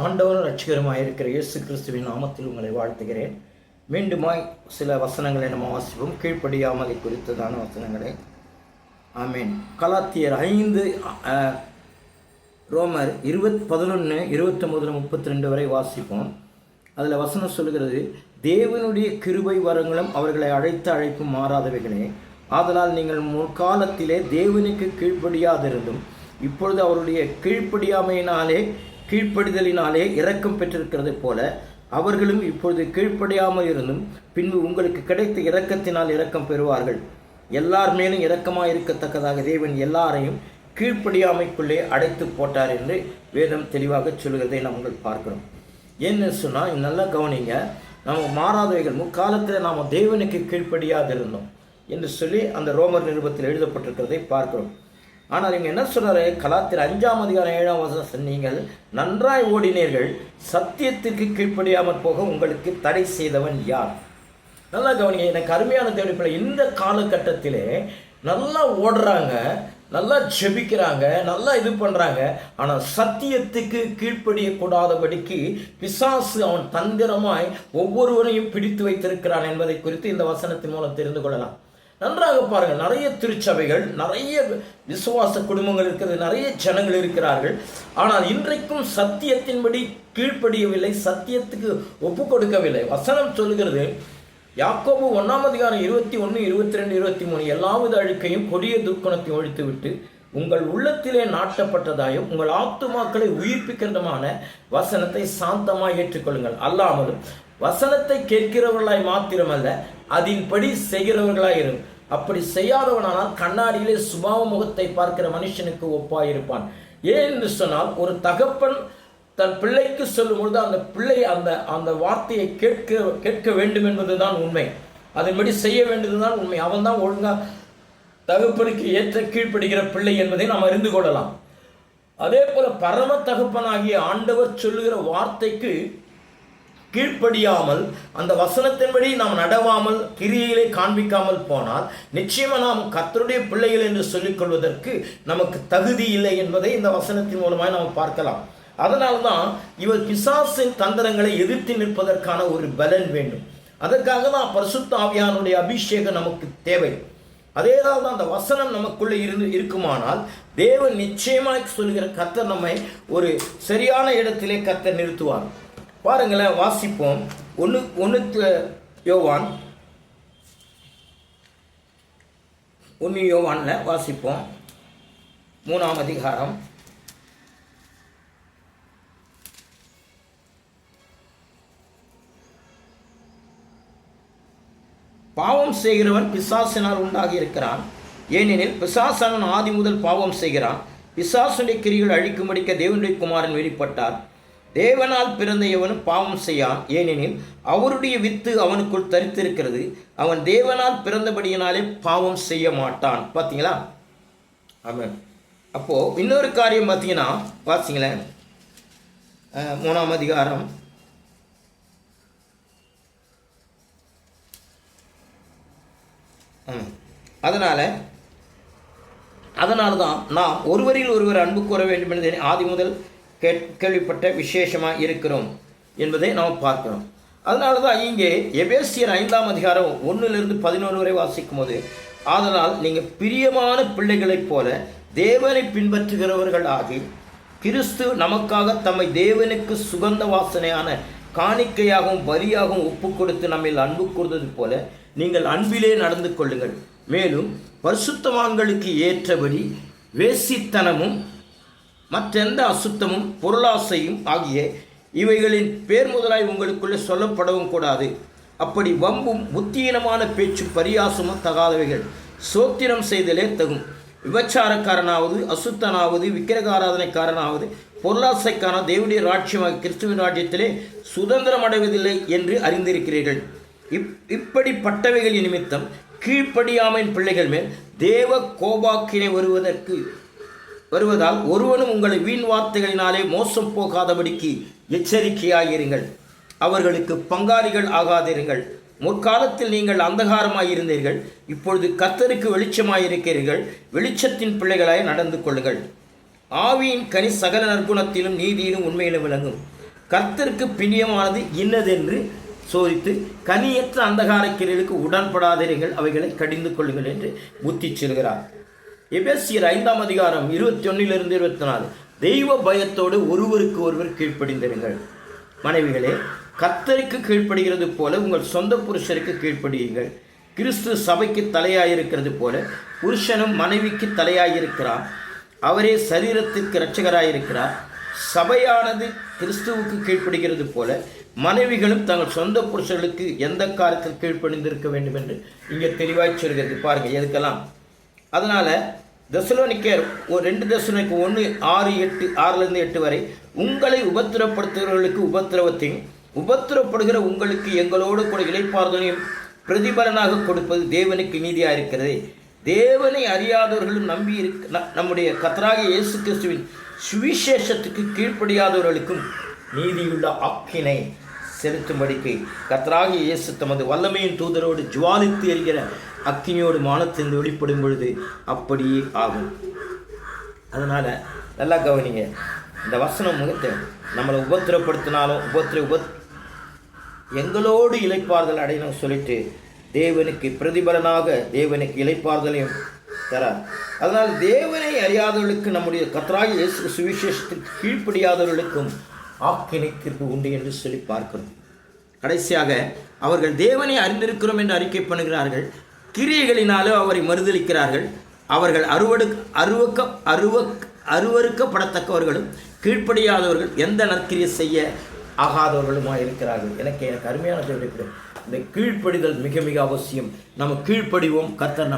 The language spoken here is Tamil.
ஆண்டவரும் ரட்சிகருமாயிருக்கிற இயேசு கிறிஸ்துவின் நாமத்தில் உங்களை வாழ்த்துகிறேன். மீண்டுமாய் சில வசனங்களை நம்ம வாசிப்போம். கீழ்ப்படியாமலை குறித்ததான வசனங்களை. ஆமீன். கலாத்தியர் 5, ரோமர் 11, 29, 32 வரை வாசிப்போம். அதில் வசனம் சொல்கிறது, தேவனுடைய கிருபை வரங்களும் அவர்களை அழைத்த அழைப்பும் மாறாதவைகளே. ஆதலால் நீங்கள் முற்காலத்திலே தேவனுக்கு கீழ்ப்படியாதிருந்தும் இப்பொழுது அவருடைய கீழ்ப்படிதலினாலே இரக்கம் பெற்றிருக்கிறது போல அவர்களும் இப்பொழுது கீழ்ப்படியாமல் இருந்தும் பின்பு உங்களுக்கு கிடைத்த இரக்கத்தினால் இரக்கம் பெறுவார்கள். எல்லார் மேலும் இரக்கமாக இருக்கத்தக்கதாக தேவன் எல்லாரையும் கீழ்ப்படியாமைக்குள்ளே அடைத்து போட்டார் என்று வேதம் தெளிவாக சொல்கிறதை நாங்கள் பார்க்கிறோம். ஏன்னு சொன்னால், நல்லா கவனிங்க, நம்ம மாறாதவைகள் முற்காலத்தில் நாம் தேவனுக்கு கீழ்ப்படியாதிருந்தோம் என்று சொல்லி அந்த ரோமர் நிருபத்தில் எழுதப்பட்டிருக்கிறதை பார்க்கிறோம். ஆனால் இங்கே என்ன சொல்கிறாரு? கலாத்தியர் 5:7 நீங்கள் நன்றாய் ஓடினீர்கள், சத்தியத்திற்கு கீழ்ப்படியாமல் போக உங்களுக்கு தடை செய்தவன் யார்? நல்லா கவனிங்க. எனக்கு அருமையான தேவனுக்குள்ள இந்த காலகட்டத்திலே நல்லா ஓடுறாங்க, நல்லா ஜெபிக்கிறாங்க, நல்லா இது பண்ணுறாங்க. ஆனால் சத்தியத்துக்கு கீழ்ப்படியக்கூடாதபடிக்கு பிசாசு அவன் தந்திரமாய் ஒவ்வொருவரையும் பிடித்து வைத்திருக்கிறான் என்பதை குறித்து இந்த வசனத்தின் மூலம் தெரிந்து கொள்ளலாம். நன்றாக பாருங்கள், நிறைய திருச்சபைகள், நிறைய விசுவாச குடும்பங்கள் இருக்கிறது, நிறைய ஜனங்கள் இருக்கிறார்கள். ஆனால் இன்றைக்கும் சத்தியத்தின்படி கீழ்ப்படியவில்லை, சத்தியத்துக்கு ஒப்பு கொடுக்கவில்லை. வசனம் சொல்கிறது, யாக்கோபு 1:21, 22, 23 எல்லாவித அழுக்கையும் கொடிய துர்க்குணத்தையும் ஒழித்துவிட்டு உங்கள் உள்ளத்திலே நாட்டப்பட்டதாயும் உங்கள் ஆத்துமாக்களை உயிர்ப்பிக்கிறதுமான வசனத்தை சாந்தமாய் ஏற்றுக்கொள்ளுங்கள். அல்லாமலும் வசனத்தை கேட்கிறவர்களாய் மாத்திரமல்ல, அதன்படி செய்கிறவர்களாய் இருக்கும். அப்படி செய்யாதவனானால் கண்ணாடியிலே சுபாவ முகத்தை பார்க்கிற மனுஷனுக்கு ஒப்பாயிருப்பான். ஏன் என்று சொன்னால், ஒரு தகப்பன் தன் பிள்ளைக்கு சொல்லும் பொழுது அந்த பிள்ளை அந்த வார்த்தையை கேட்க வேண்டும் என்பதுதான் உண்மை, அதன்படி செய்ய வேண்டியதுதான் உண்மை. அவன் தான் ஒழுங்கா தகப்பனுக்கு ஏற்ற கீழ்ப்படுகிற பிள்ளை என்பதை நாம் அறிந்து கொள்ளலாம். அதே போல பரம தகப்பனாகிய ஆண்டவர் சொல்லுகிற வார்த்தைக்கு கீழ்ப்படியாமல் அந்த வசனத்தின்படி நாம் நடவாமல் கிரியைகளை காண்பிக்காமல் போனால் நிச்சயமா நாம் கர்த்தருடைய பிள்ளைகள் என்று சொல்லிக் கொள்வதற்கு நமக்கு தகுதி இல்லை என்பதை இந்த வசனத்தின் மூலமாக நாம் பார்க்கலாம். அதனால்தான் இவர் பிசாசின் தந்திரங்களை எதிர்த்து நிற்பதற்கான ஒரு பலன் வேண்டும். அதற்காக தான் பரிசுத்த ஆவியானுடைய அபிஷேகம் நமக்கு தேவை. அதேதான் அந்த வசனம் நமக்குள்ளே இருக்குமானால் தேவன் நிச்சயமாய் சொல்கிற கர்த்தர் நம்மை ஒரு சரியான இடத்திலே கர்த்தர் நிறுத்துவார். பாருங்களேன், வாசிப்போம். 1 யோவான்ல வாசிப்போம். 3ஆம் அதிகாரம் 'பாவம் செய்கிறவன் பிசாசினால் உண்டாகி இருக்கிறான். ஏனெனில் பிசாசானவன் ஆதி முதல் பாவம் செய்கிறான். பிசாசுடைய கிரிகள் அழிக்கும்படிக்க தேவனுடைய குமாரன் வெளிப்பட்டார். தேவனால் பிறந்த எவனும் பாவம் செய்யான், ஏனெனில் அவருடைய வித்து அவனுக்குள் தரித்திருக்கிறது. அவன் தேவனால் பிறந்தபடியினாலே பாவம் செய்ய மாட்டான். பார்த்தீங்களா? ஆமாம். அப்போ இன்னொரு காரியம் பார்த்தீங்கன்னா, வாசிங்களேன், 3ஆம் அதிகாரம் அதனால தான் நாம் ஒருவரில் ஒருவர் அன்பு கூற வேண்டும் என்பதை ஆதி முதல் கேள்விப்பட்ட விசேஷமாக இருக்கிறோம் என்பதை நாம் பார்க்கிறோம். அதனால தான் இங்கே எபேசியர் 5ஆம் அதிகாரம் 1-11 வரை வாசிக்கும் போது, ஆதலால் நீங்கள் பிரியமான பிள்ளைகளைப் போல தேவனை பின்பற்றுகிறவர்கள் ஆகி கிறிஸ்து நமக்காக தம்மை தேவனுக்கு சுகந்த வாசனையான காணிக்கையாகவும் பலியாகவும் ஒப்பு கொடுத்து நம்மில் அன்பு கூர்ந்தது போல நீங்கள் அன்பிலே நடந்து கொள்ளுங்கள். மேலும் பரிசுத்தவான்களுக்கு ஏற்றபடி வேசித்தனமும் மற்றெந்த அசுத்தமும் பொருளாசையும் ஆகிய இவைகளின் பேர் முதலாய் உங்களுக்குள்ளே சொல்லப்படவும் கூடாது. அப்படி வம்பும் புத்தியீனமான பேச்சு பரியாசமும் தகாதவைகள். சோத்திரம் செய்தலே தகும். விபச்சாரக்காரனாவது அசுத்தனாவது விக்கிரகாராதனைக்காரனாவது பொருளாசைக்கான தேவனுடைய ராட்சியமாக கிறிஸ்துவின் ராஜ்யத்திலே சுதந்திரம் அடைவதில்லை என்று அறிந்திருக்கிறீர்கள். இப்படிப்பட்டவைகள் நிமித்தம் கீழ்ப்படியாமையின் பிள்ளைகள் மேல் தேவ கோபாக்கினை வருவதால் ஒருவனும் உங்களை வீண் வார்த்தைகளினாலே மோசம் போகாதபடிக்கு எச்சரிக்கையாயிருங்கள். அவர்களுக்கு பங்காளிகள் ஆகாதிருங்கள். முற்காலத்தில் நீங்கள் அந்தகாரமாயிருந்தீர்கள், இப்பொழுது கர்த்தருக்கு வெளிச்சமாயிருக்கிறீர்கள். வெளிச்சத்தின் பிள்ளைகளாய் நடந்து கொள்ளுங்கள். ஆவியின் கனி சகல நற்குணத்திலும் நீதியிலும் உண்மையிலும் விளங்கும். கர்த்தருக்கு பிரியமானது இன்னதென்று சோதித்து கனியற்ற அந்தகார கிரியைகளுக்கு உடன்படாதீர்கள், அவைகளை கடிந்து கொள்ளுங்கள் என்று புத்தி சொல்கிறார். எபேசியர் 5ஆம் அதிகாரம் 21 24. தெய்வ பயத்தோடு ஒருவருக்கு ஒருவர் கீழ்ப்படிந்திருங்கள். மனைவிகளே, கர்த்தருக்கு கீழ்ப்படுகிறது போல உங்கள் சொந்த புருஷருக்கு கீழ்ப்படியுங்கள். கிறிஸ்து சபைக்கு தலையாயிருக்கிறது போல புருஷனும் மனைவிக்கு தலையாயிருக்கிறார். அவரே சரீரத்திற்கு இரட்சகராயிருக்கிறார். சபையானது கிறிஸ்துவுக்கு கீழ்ப்படுகிறது போல மனைவிகளும் தங்கள் சொந்த புருஷர்களுக்கு எந்த காரியத்தில் கீழ்ப்படிந்திருக்க வேண்டும் என்று இங்கே தெளிவாய் சொல்கிறது. பாருங்கள் எதுக்கெல்லாம். அதனால் தெசலோனிக்கேயர் 2 தெசலோனிக்கேயர் 1:6, 6-8 வரை, உங்களை உபத்திரப்படுத்துகிறவர்களுக்கு உபத்திரவத்தையும் உபத்திரப்படுகிற உங்களுக்கு எங்களோடு கூட இளைப்பாறுதலையும் பிரதிபலனாக கொடுப்பது தேவனுக்கு நீதியாக இருக்கிறது. தேவனை அறியாதவர்களும் நம்பி நம்முடைய கர்த்தராகிய இயேசு கிறிஸ்துவின் சுவிசேஷத்துக்கு கீழ்ப்படியாதவர்களுக்கும் நீதியுள்ள ஆக்கினை செலுத்தும்படிக்கு கர்த்தராகிய இயேசு தமது வல்லமையின் தூதரோடு ஜுவாலித்து எரிகிற அக்கினியோடு மானத்திலிருந்து வெளிப்படும் பொழுது அப்படியே ஆகும். அதனால் நல்லா கவனிங்க, இந்த வசனம் முகத்தை நம்மளை உபத்திரப்படுத்தினாலும் எங்களோடு இளைப்பாறுதல் அடையணும் சொல்லிட்டு தேவனுக்கு பிரதிபலனாக தேவனுக்கு இளைப்பாறுதலையும் தரார். அதனால் தேவனை அறியாதவர்களுக்கு நம்முடைய கர்த்தராகிய இயேசு சுவிசேஷத்திற்கு கீழ்ப்படியாதவர்களுக்கும் ஆக்கினை தீர்ப்பு உண்டு என்று சொல்லி பார்க்கிறோம். கடைசியாக அவர்கள் தேவனை அறிந்திருக்கிறோம் என்று அறிக்கை பண்ணுகிறார்கள், கிரியைகளினாலும் அவரை மறுதலிக்கிறார்கள். அவர்கள் அருவருக்கப்படத்தக்கவர்களும் கீழ்ப்படியாதவர்கள் எந்த நற்கிரியை செய்ய ஆகாதவர்களுமாக இருக்கிறார்கள். எனக்கு அருமையான சொல்லிவிடும். இந்த கீழ்ப்படிதல் மிக மிக அவசியம். நம்ம கீழ்ப்படிவோம். கர்த்தர்